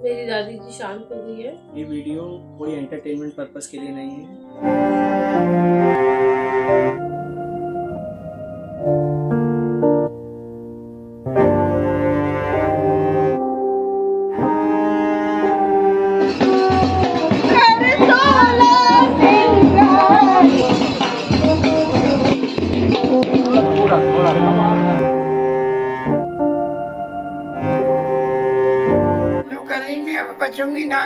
मेरी दादी जी शांत हो गई है। ये वीडियो कोई एंटरटेनमेंट पर्पस के लिए नहीं है। जो करेंगे अब बचूंगी ना।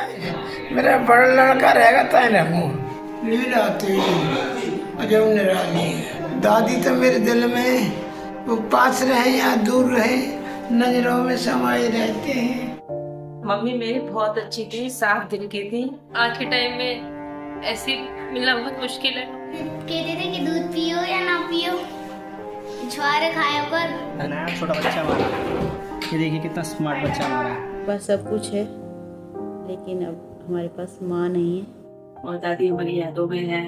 मेरा बड़ा लड़का रहेगा तय रहूँ। नींद आती अजब निराली है। दादी तो मेरे दिल में वो पास रहे या दूर रहे नजरों में समाये रहते हैं। मम्मी मेरी बहुत अच्छी थी, साफ दिल की थी। आज के टाइम में ऐसी मिलना बहुत मुश्किल है। कहते थे कि दूध पियो या ना पियो, छुआरे खाया कर। नया छोटा बच्चा हमारा, ये देखिए कितना स्मार्ट बच्चा हमारा। पास सब कुछ है लेकिन अब हमारे पास माँ नहीं है। और दादी हमारी यादों में है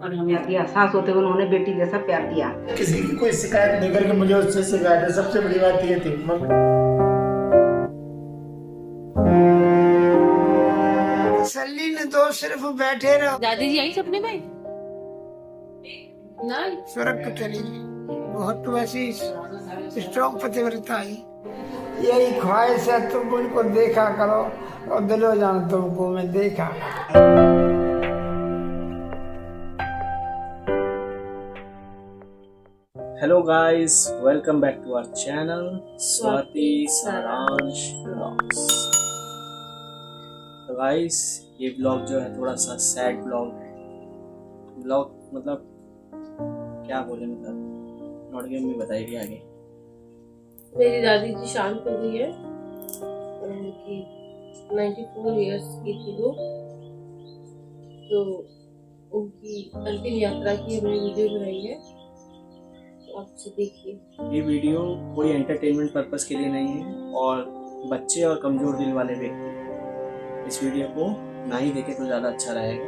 और हमें एहसास होते हुए उन्होंने बेटी जैसा प्यार किया। किसी की कोई शिकायत नहीं करके मुझे उससे शिकायत है। सबसे बड़ी बात ये थी तसल्ली ने तो सिर्फ बैठे रहो। दादी जी आई सपने में ना। स्वर्ग को चली गई। बहुत वैसी स्ट्रॉन्ग पतिव्रता आई। यही ख्वाहिश है तुम मुझको देखा करो और दिलो जान तुमको मैं देखा। Hello guys, welcome back to our channel Swati Saransh blogs. तो गाइस, ये ब्लॉग जो है थोड़ा सा सैड ब्लॉग है। ब्लॉग मतलब क्या बोले, मतलब नॉट गेम में बताइए आगे। मेरी दादी जी शांत हो गई है। उनकी 94 इयर्स की थी वो। तो उनकी अंतिम यात्रा की हमने वीडियो बनाई है, तो आप उसे देखिए। ये वीडियो कोई एंटरटेनमेंट पर्पस के लिए नहीं है और बच्चे और कमज़ोर दिल वाले व्यक्ति इस वीडियो को ना ही देखें तो ज़्यादा अच्छा रहेगा।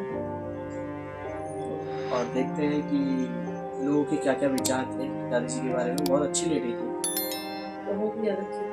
और देखते हैं कि लोगों के क्या क्या विचार थे दादी जी के बारे में। बहुत अच्छी लेडी थी, बहुत ही ज्यादा अच्छी थी।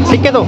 सिक्के दो।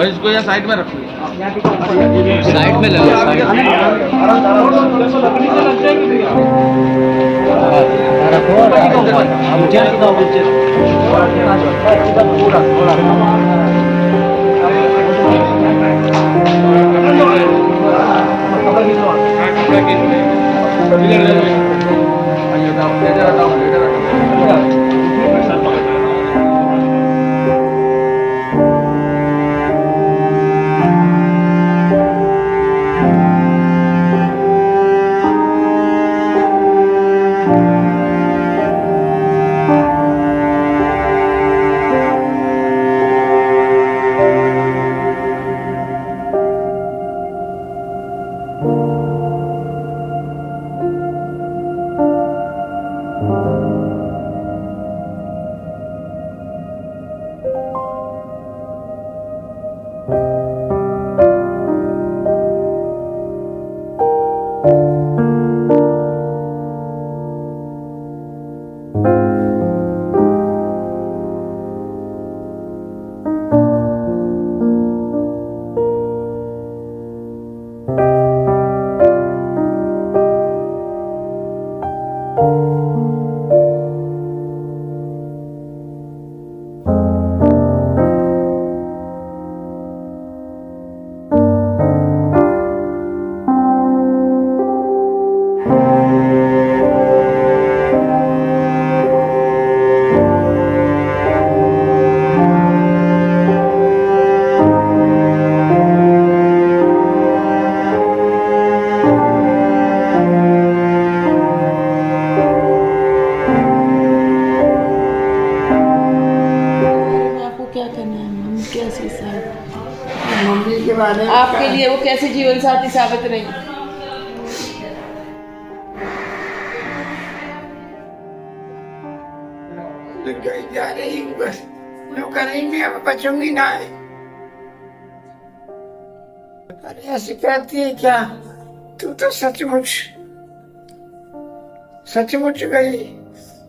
इसको यहाँ साइड में रखो, साइड में लगा, मम्मी के बारे में आपके लिए वो कैसे जीवन साथी साबित रही? जा रही हूँ बस, जो करेंगे अब बचूंगी ना। अरे ऐसी कहती है क्या? तू तो सचमुच गई।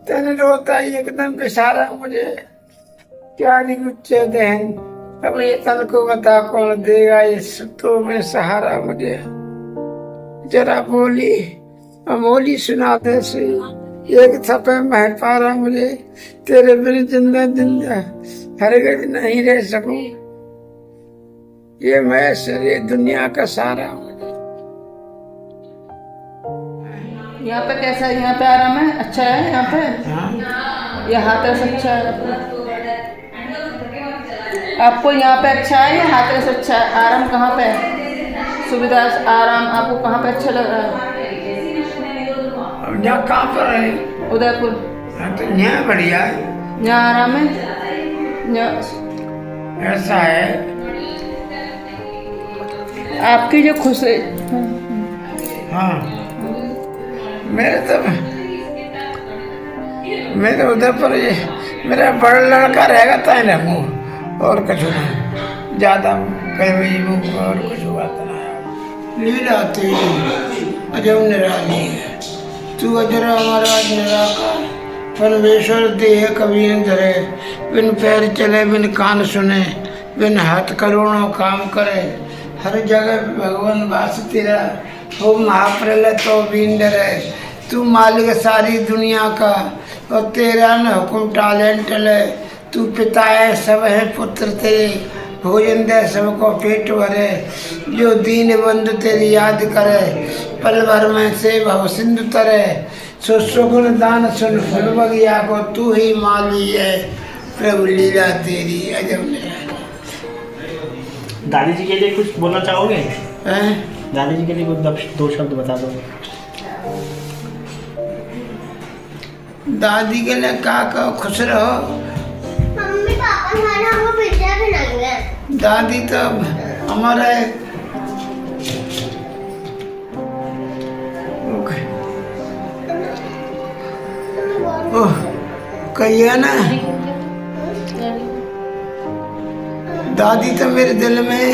तेने रोता ही एकदम बेसारा मुझे, क्या नहीं गुच्चे देन। अब ये तन को बता कौन देगा ये सुतों में सहारा मुझे। जरा बोली अमोली सुना दे से, एक थपे मह पारा मुझे। तेरे बिन जिंदा हरगिज नहीं रह सकूं, ये मैं ये दुनिया का सारा मुझे। यहाँ पे कैसा है? यहाँ पे आराम है? अच्छा है यहाँ पे? यहाँ हाथरस अच्छा है आपको? यहाँ पे अच्छा है या हाथरस अच्छा है? आराम कहाँ पे है? सुविधा आराम आपको कहाँ पे अच्छा लग रहा है? यहाँ कहाँ पर है? उदयपुर। तो यहाँ बढ़िया है, यहाँ आराम है? ऐसा है। आपकी जो खुश है। हाँ मेरे उदयपुर ये मेरा बड़ा लड़का रहेगा तय रहूँ, और कुछ नहीं ज्यादा कहीं और कुछ बात नहीं। लीला तेरी अजब निराली है, तू अजरा हमारा निराकार। परमेश्वर देह कभी न धरे, बिन पैर चले बिन कान सुने, बिन हाथ करोड़ों काम करे। हर जगह भगवान वास तेरा, हो महाप्रलय तो भी डरे। तू मालिक सारी दुनिया का, और तेरा न हुक्म टाले टले। तू पिता है सब है पुत्र तेरे, भोजन दे सबको पेट भरे। जो दीन बंधु तेरी याद करे, पल भर में से भव सिंधु तरे। सो शुक्र दान सुन फुल बगिया को, तू ही माली है प्रभु लीला तेरी अजब निराली। दादी जी के लिए कुछ बोलना चाहोगे? हैं? दादी जी के लिए कुछ दो शब्द बता दो। दादी के लिए का खुश रहो। मम्मी पापा खाना हमको पिज्जा बनाएंगे। दादी तो हमारे ओह कहिए ना, दादी तो मेरे दिल में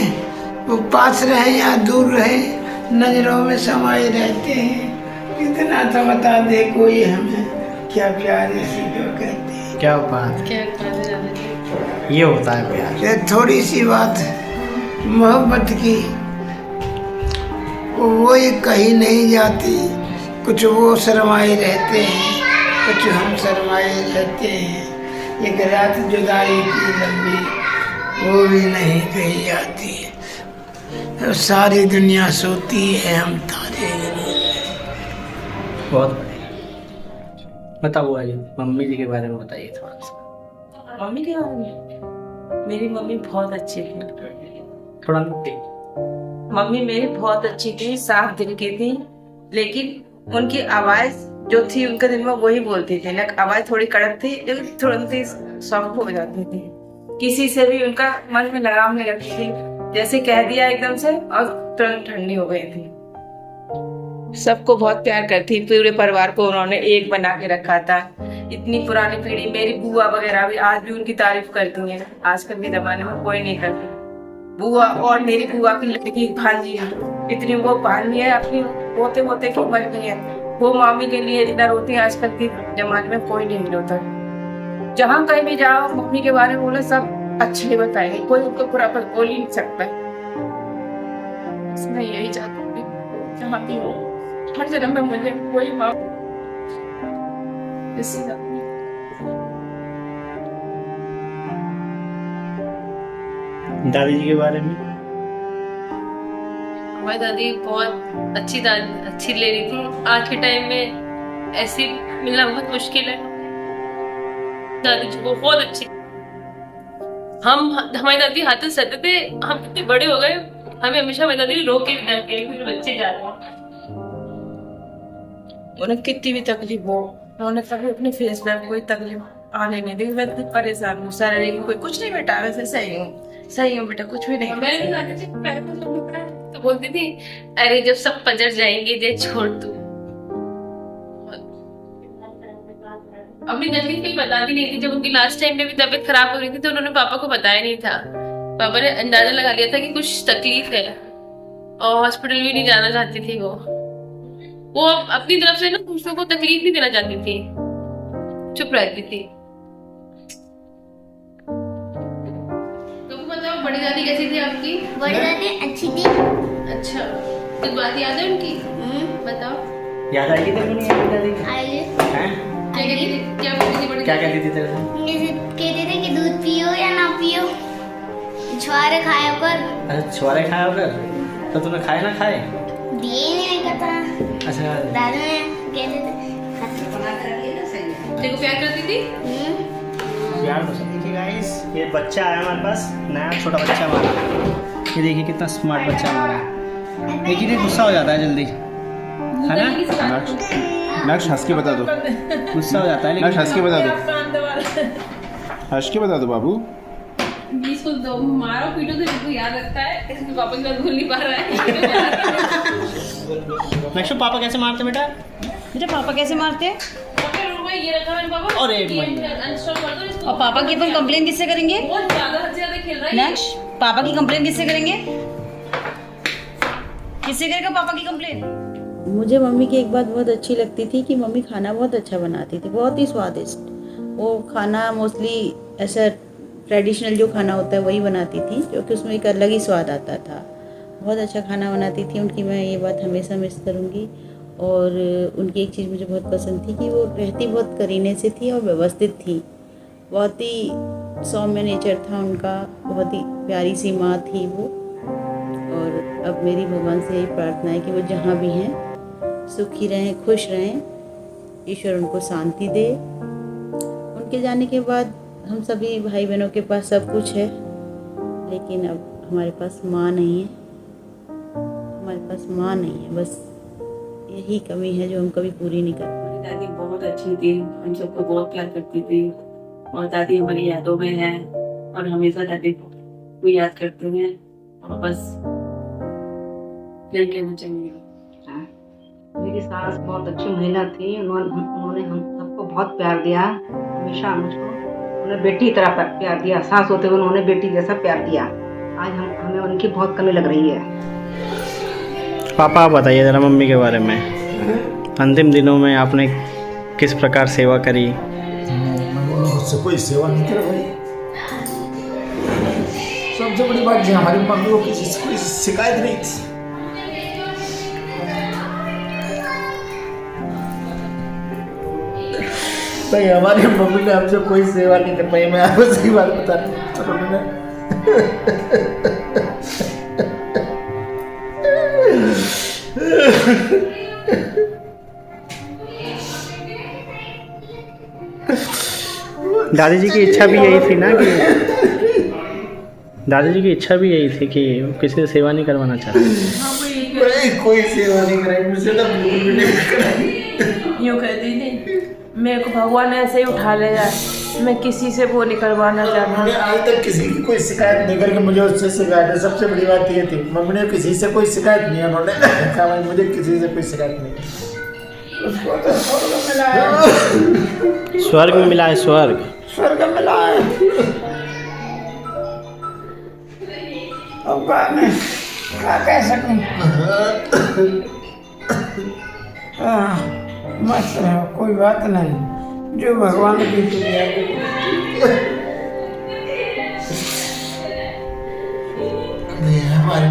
वो पास रहे या दूर रहे, नजरों में समाये रहते हैं। इतना तो बता दे कोई हमें, क्या प्यार इसी को कहते हैं। क्या बात, ये होता है प्यार। ये थोड़ी सी बात मोहब्बत की, वो ये कहीं नहीं जाती। कुछ वो शर्माए रहते हैं, कुछ हम शर्माए रहते हैं। एक रात जुदाई की लंबी, वो भी नहीं कही जाती। सारी दुनिया सोती है, हम तारे बहुत बढ़िया। बताओ आइए, मम्मी जी के बारे में बताइए थोड़ा सा। मम्मी के बारे में, मेरी मम्मी बहुत अच्छी थी। थोड़ा नीचे। मम्मी मेरी बहुत अच्छी थी, साफ दिल की थी, लेकिन उनकी आवाज जो थी उनके दिल में वही बोलती थी ना। आवाज थोड़ी कड़क थी लेकिन तुरंत ही सॉफ्ट हो जाती थी। किसी से भी उनका मन में लगाव नहीं रखती थी, जैसे कह दिया एकदम से और तुरंत ठंडी हो गई थी। सबको बहुत प्यार करती, पूरे परिवार को उन्होंने एक बना के रखा था। इतनी पुरानी पीढ़ी, मेरी बुआ वगैरह भी आज भी उनकी तारीफ करती हैं। आजकल के जमाने में कोई नहीं करती। बुआ और मेरी बुआ की लड़की भांजी है, इतनी वो भांजी है, अपनी पोते पोते की उम्र की है। वो मामी के लिए जितना रोती है, आजकल के जमाने में कोई नहीं रोता। जहाँ कहीं भी जाओ मम्मी के बारे में बोले सब अच्छे ही बताएंगे, कोई उनको बुरा बोल ही नहीं सकता। मैं यही चाहती हूँ हर जन्म में मुझे कोई माँ दादी जी के बारे में। हमारी दादी बहुत अच्छी ले रही थी। आज के टाइम में ऐसी मिलना बहुत मुश्किल है। दादी जी बहुत अच्छी। हमारी दादी हाथ से सहते थे, हम कितने बड़े हो गए, हमें हमेशा हमारी दादी रोक के कुछ बच्चे जा रहे हैं। उन्हें कितनी भी तकलीफ हो, उन्होंने कभी अपने फेस पर कोई तकलीफ आने नहीं दी। मैं इतनी परेशान हूँ, शारीरिक कोई कुछ नहीं बेटा, वैसे सही हूँ बेटा, कुछ भी नहीं। तो बोलती थी अरे जब सब पजर जाएंगे जे छोड़ तू। अपनी तकलीफ भी बताती नहीं थी। जब उनकी लास्ट टाइम में भी तबीयत खराब हो रही थी तो उन्होंने पापा को बताया नहीं था। पापा ने अंदाजा लगा लिया था कि कुछ तकलीफ है और हॉस्पिटल भी नहीं जाना चाहती थी। वो अपनी तरफ से ना दूसरों को तकलीफ नहीं देना चाहती थी, चुप रहती थी। तो बताओ बड़ी दादी कैसी थी आपकी? बड़ी दादी अच्छी थी। अच्छा, कुछ बात याद है उनकी? बताओ। याद आएगी तेरे को? नहीं याद दादी की? आई क्या बोलती थी बड़ी? क्या कहती थी तेरे से? कहते थे कि दूध पियो या ना पियो, छुआरे खाया कर। अच्छा, छुआरे खाया कर। तो तूने खाए ना खाए? दिए नहीं करता। अच्छा, दादा ने कहते थे देखो प्यार करती थी। प्यार तो सब। देखिए गाइस, ये बच्चा आया हमारे पास, नया छोटा बच्चा हमारा। ये देखिए कितना स्मार्ट बच्चा हमारा। लेकिन ये गुस्सा हो जाता है जल्दी, है ना? नक्श हंस के बता दो। गुस्सा हो जाता है नक्श हंस के बता दो, दो हंस के बता दो बाबू। मारो पीटो तो बिल्कुल याद रखता है, इसके पापा की बात भूल नहीं पा रहा है। नक्शो पापा कैसे मारते बेटा? बेटा पापा कैसे मारते हैं? ये रखा है पापा। और एक महीने। और पापा की अपन कंप्लेन किससे करेंगे? बहुत ज्यादा खेल रहा है। नक्श, पापा की कंप्लेन किससे करेंगे? किससे करेगा पापा की कंप्लेन? मुझे मम्मी की एक बात बहुत अच्छी लगती थी कि मम्मी खाना बहुत अच्छा बनाती थी, बहुत ही स्वादिष्ट। वो खाना मोस्टली ऐसा ट्रेडिशनल जो खाना होता है वही बनाती थी, क्योंकि उसमें एक अलग ही स्वाद आता था। बहुत अच्छा खाना बनाती थी उनकी, मैं ये बात हमेशा मिस करूँगी। और उनकी एक चीज़ मुझे बहुत पसंद थी कि वो रहती बहुत करीने से थी और व्यवस्थित थी। बहुत ही सौम्य नेचर था उनका, बहुत ही प्यारी सी माँ थी वो। और अब मेरी भगवान से यही प्रार्थना है कि वो जहाँ भी हैं सुखी रहें, खुश रहें ईश्वर उनको शांति दे। उनके जाने के बाद हम सभी भाई बहनों के पास सब कुछ है, लेकिन अब हमारे पास माँ नहीं है। हमारे पास माँ नहीं है, बस यही कमी है जो हम कभी पूरी नहीं कर पाए। दादी बहुत अच्छी थी, हम सबको बहुत प्यार करती थी और दादी हमारी यादों में है और हमेशा दादी को याद करते हैं और बस यही कहना चाहिए। मेरी सास बहुत अच्छी महिला थी, उन्होंने हम सबको बहुत प्यार दिया, हमेशा मुझको उन्हें बेटी की तरह प्यार दिया। सास होते हुए उन्होंने बेटी जैसा प्यार दिया। आज हमें उनकी बहुत कमी लग रही है। पापा आप बताइए ज़रा मम्मी के बारे में, अंतिम दिनों में आपने किस प्रकार सेवा करी? मुझसे कोई सेवा नहीं कर भाई। सबसे बड़ी बात जो हमारी मम्मी को किसी से कोई शिकायत नहीं थी। भाई हमारी मम्मी ने हमसे कोई सेवा नहीं कर पाई। मैं आपको सही बात बता रहा हूँ। तो मैंने दादी जी की इच्छा भी यही थी ना कि दादी जी की इच्छा भी यही थी कि किसी से सेवा नहीं करवाना चाहते। कोई सेवा नहीं कराई मुझसे, तो बिल्कुल भी नहीं कराई। यूँ कहती थी मेरे को भगवान ऐसे ही उठा ले जाए, मैं किसी से वो नहीं करवाना चाहती। मैंने आज तक किसी की कोई शिकायत नहीं करके मुझे उससे शिकायत है। सबसे बड़ी बात ये थी, मम्मी ने किसी से कोई शिकायत नहीं है। उन्होंने कहा मुझे किसी से कोई शिकायत नहीं। उसको तो स्वर्ग मिला है। स्वर्ग में मिला है, स्वर्ग मिला है। अब क्या कह सकूं। मस्त रहो, कोई बात नहीं, जो भगवान की दुनिया हमारे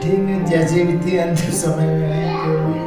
ठीक है, जैसे भी थी अंतिम समय में जो भी।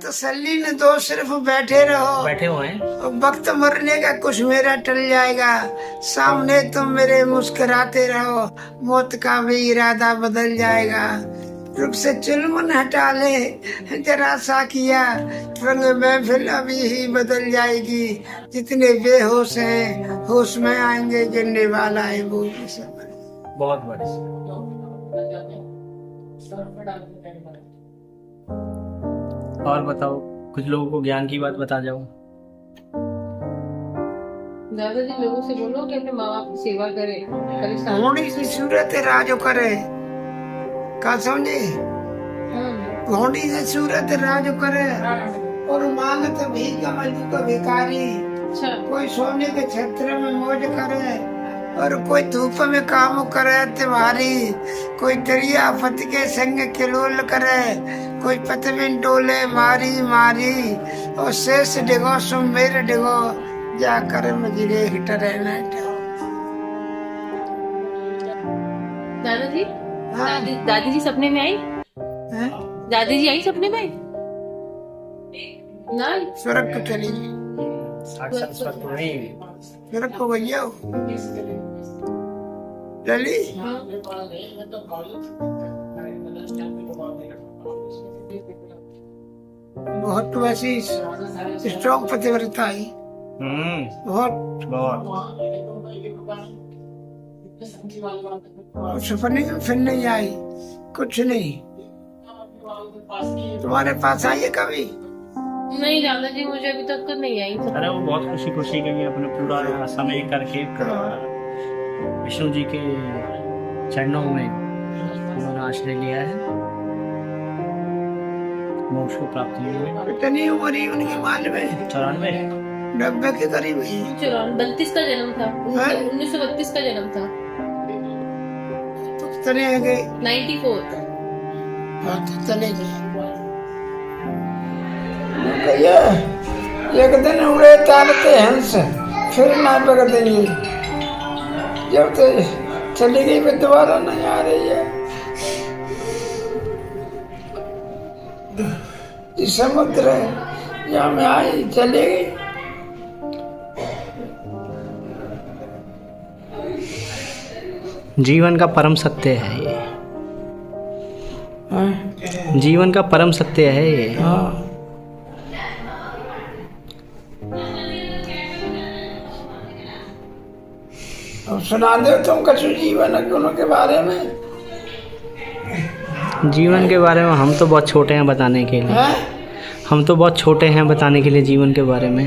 तसल्ली न दो, सिर्फ बैठे रहो। बैठे हुए हैं। वक्त मरने का कुछ मेरा टल जाएगा, सामने तुम मेरे मुस्कुराते रहो, मौत का भी इरादा बदल जाएगा। रुख से चुलमुन हटा ले जरा सा किया, रंग महफिल अभी ही बदल जाएगी। जितने बेहोश हैं होश में आएंगे, गिरने वाला है वो समय। बहुत बढ़िया। और बताओ, कुछ लोगों को ज्ञान की बात बता जाओ। दादाजी लोगों से बोलो कि अपने माँ बाप की सेवा करे, घोड़ी की सूरत राजो करे। का समझे? घोड़ी से सूरत राजो करे और मांगत भीख मजू का भिखारी। कोई सोने के छत्र में मौज करे और कोई धूप में काम करे तिवारी। कोई दरिया फत के संग किलोल करे, कोई पतविन डोले मारी मारी। और शेष डिगो सुमेर डिगो, जा कर मजरे हिटरे न। दादाजी दादी जी सपने में आई? दादी जी आई सपने में? ना स्वर्ग को चली, साक्षात स्वर्ग तो नहीं। स्वर्ग को भैया लली। बहुत वैसी स्ट्रॉन्ग पतिव्रता आई। बहुत सपने में फिर नहीं आई, कुछ नहीं। तुम्हारे पास आई है कभी? नहीं दादाजी, मुझे अभी तक तो नहीं आई। अरे वो बहुत खुशी खुशी के अपना पूरा समय करके विष्णु जी के चरणों में उन्होंने आश्रय लिया है, मोक्ष को प्राप्त हुई है। कितनी उम्र ही उनकी माल में? 94 90 के करीब ही। 32 का जन्म था, 1932 का जन्म था। तो कितने आ गए? 94। हाँ तो कितने भैया एक दिन उड़े तालते हंस फिर ना पकड़ेंगे, जब तो चली गई फिर दोबारा नहीं आ रही है। ये समुद्र है जहाँ में आई चली गई। जीवन का परम सत्य है ये, हाँ? जीवन का परम सत्य है ये। हाँ। अब सुना दो तुम कछु जीवन गुणों के बारे में। जीवन के बारे में हम तो बहुत छोटे हैं बताने के लिए, हैं? हम तो बहुत छोटे हैं बताने के लिए जीवन के बारे में।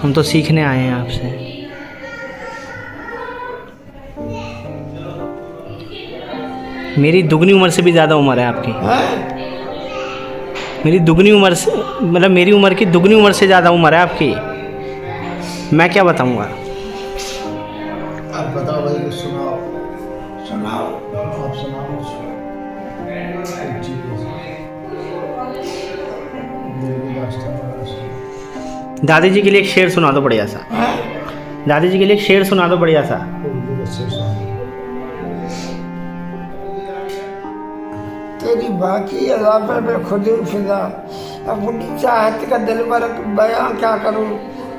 हम तो सीखने आए हैं आपसे। मेरी दुगनी उम्र से भी ज़्यादा उम्र है आपकी। हैं? मेरी दुगनी उम्र से, मतलब मेरी उम्र की दुगनी उम्र से ज़्यादा उम्र है आपकी। मैं क्या बताऊंगा? आप बताओ भाई, कुछ सुनाओ। सुनाओ। आप सुनाओ। दादी जी के लिए एक शेर सुना दो बढ़िया सा। हैं? दादी जी के लिए एक शेर सुना दो बढ़िया सा। तेरी बाकी अज़ाब पे खुद ही फिदा, अपनी चाहत का दिल पर बयां क्या करूं,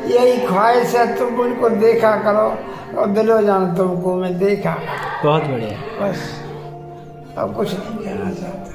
यही ख्वाहिश है तुम मुझको देखा करो और दिलो जान तुमको मैं देखा। बहुत बढ़िया। बस अब कुछ नहीं कहना चाहता।